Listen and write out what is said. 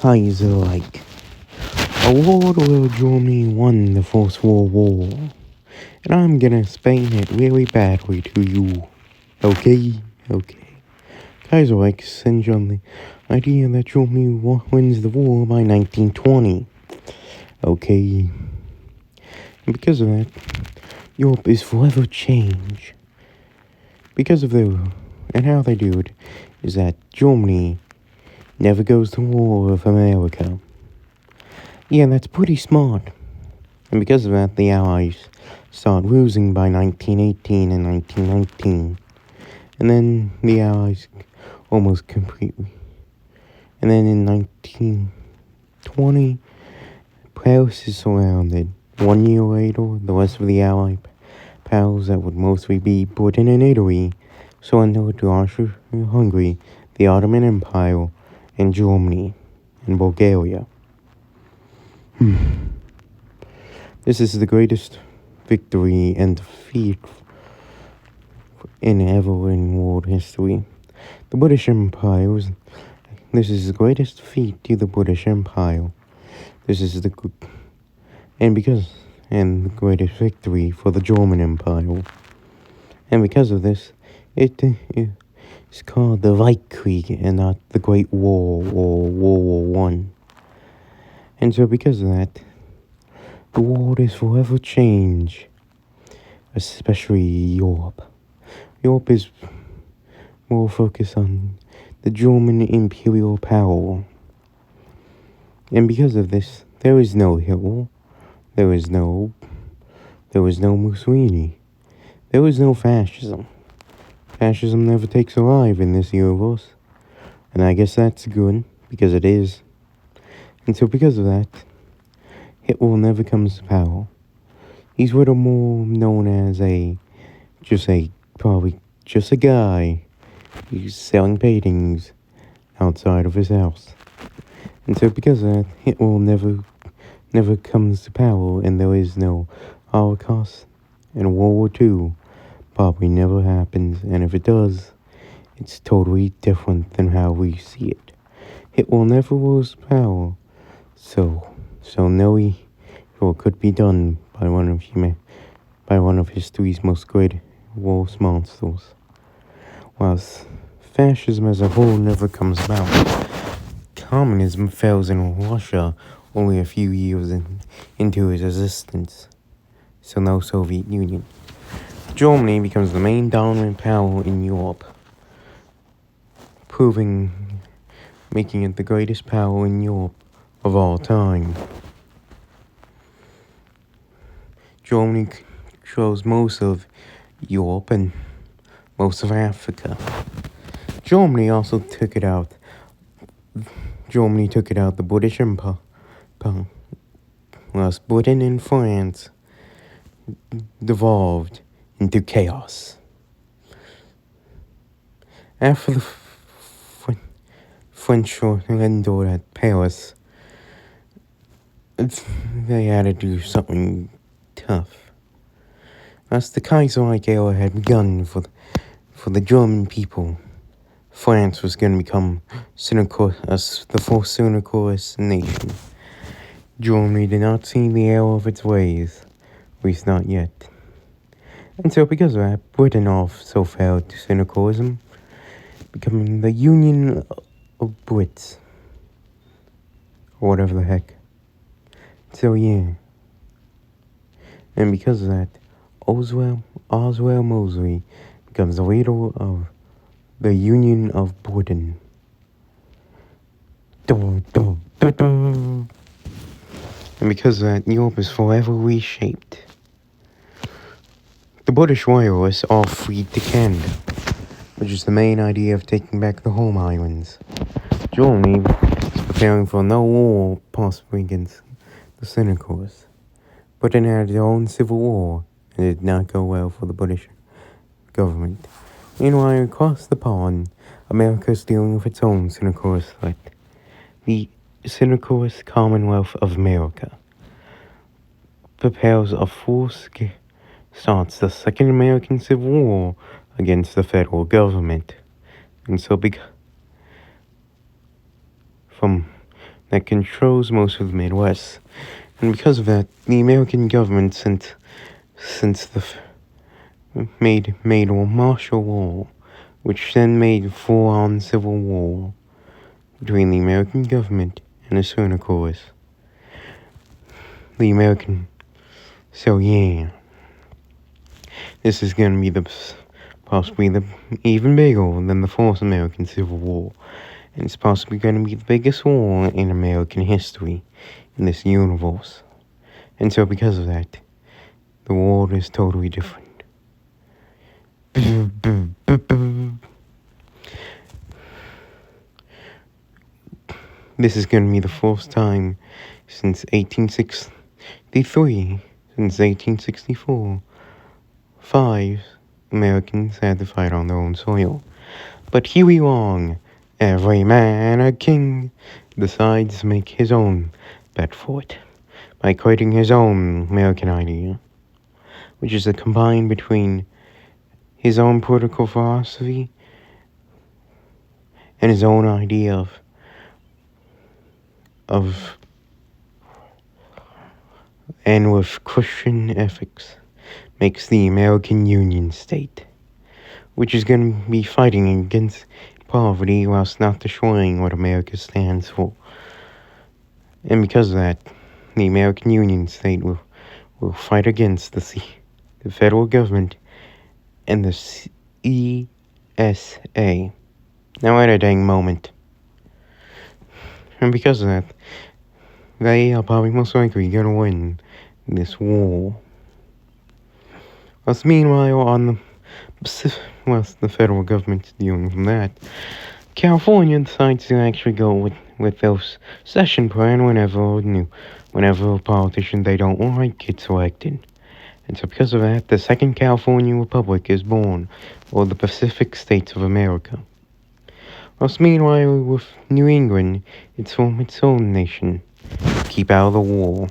Kaiserreich Lore where Germany won the First World War. And I'm gonna explain it really badly to you. Okay? Kaiserreich centers on the idea that Germany wins the war by 1920. Okay? And because of that, Europe is forever changed. Because of and how they do it is that Germany never goes to war with America. Yeah, that's pretty smart. And because of that, the Allies start losing by 1918 and 1919. And then the Allies almost completely. And then in 1920, Paris is surrounded. 1 year later, the rest of the Allied powers that would mostly be Britain and Italy surrender to Austria-Hungary, the Ottoman Empire, and Germany and Bulgaria. This is the greatest victory and defeat ever in world history. The British Empire this is the greatest defeat to the British Empire. This is the greatest victory for the German Empire. And because of this, it is called the Weltkrieg and not the Great War or World War One. And so because of that, the world is forever changed, especially Europe. Europe is more focused on the German imperial power. And because of this, there is no Hitler, there is no Mussolini, there is no fascism. Fascism never takes a life in this universe, and I guess that's good, because it is. And so because of that, Hitler never comes to power. He's rather more known as probably just a guy who's selling paintings outside of his house. And so because of that, Hitler never comes to power, and there is no Holocaust, and World War II probably never happens, and if it does, it's totally different than how we see it. Hitler never rose to power, so no evil could be done by one of history's most great worst monsters. Whilst fascism as a whole never comes about, communism fails in Russia only a few years into its existence, so no Soviet Union. Germany becomes the main dominant power in Europe, making it the greatest power in Europe of all time. Germany controls most of Europe and most of Africa. Germany took it out the British Empire, whilst Britain and France devolved into chaos. After the French surrender at Paris, they had to do something tough. As the Kaiserreich era had begun for the German people, France was going to become the first syndicalist nation. Germany did not see the error of its ways, at least not yet. And so because of that, Britain also fell to syndicalism, becoming the Union of Brits, or whatever the heck. So yeah. And because of that, Oswald Mosley becomes the leader of the Union of Britain. And because of that, Europe is forever reshaped. The British Royalists are freed to Canada, which is the main idea of taking back the home islands. Germany is preparing for no war possibly against the syndicalists. Britain had their own civil war, and it did not go well for the British government. Meanwhile, across the pond, America is dealing with its own syndicalist threat. The Syndicalist Commonwealth of America starts the Second American Civil War against the federal government. And so from that controls most of the Midwest. And because of that, the American government made martial law, which then made a full-on civil war between the American government and the Senecores. So yeah, this is gonna be possibly even bigger than the Fourth American Civil War, and it's possibly gonna be the biggest war in American history in this universe. And so because of that, the world is totally different. This is gonna be the first time since 1863, since 1864, 5 Americans had to fight on their own soil. But Huey Long, every man a king, decides to make his own bet for it by creating his own American idea, which is a combine between his own political philosophy and his own idea and with Christian ethics, makes the American Union State, which is going to be fighting against poverty whilst not destroying what America stands for. And because of that, the American Union State will fight against the federal government and the ESA. Now at a dang moment. And because of that, they are probably most likely gonna win this war. Whilst meanwhile on the Pacific, whilst the federal government's dealing from that, California decides to actually go with their session plan whenever a politician they don't like gets elected. And so because of that, the Second California Republic is born, or the Pacific States of America. Whilst meanwhile with New England, it's its own nation. Keep out of the war.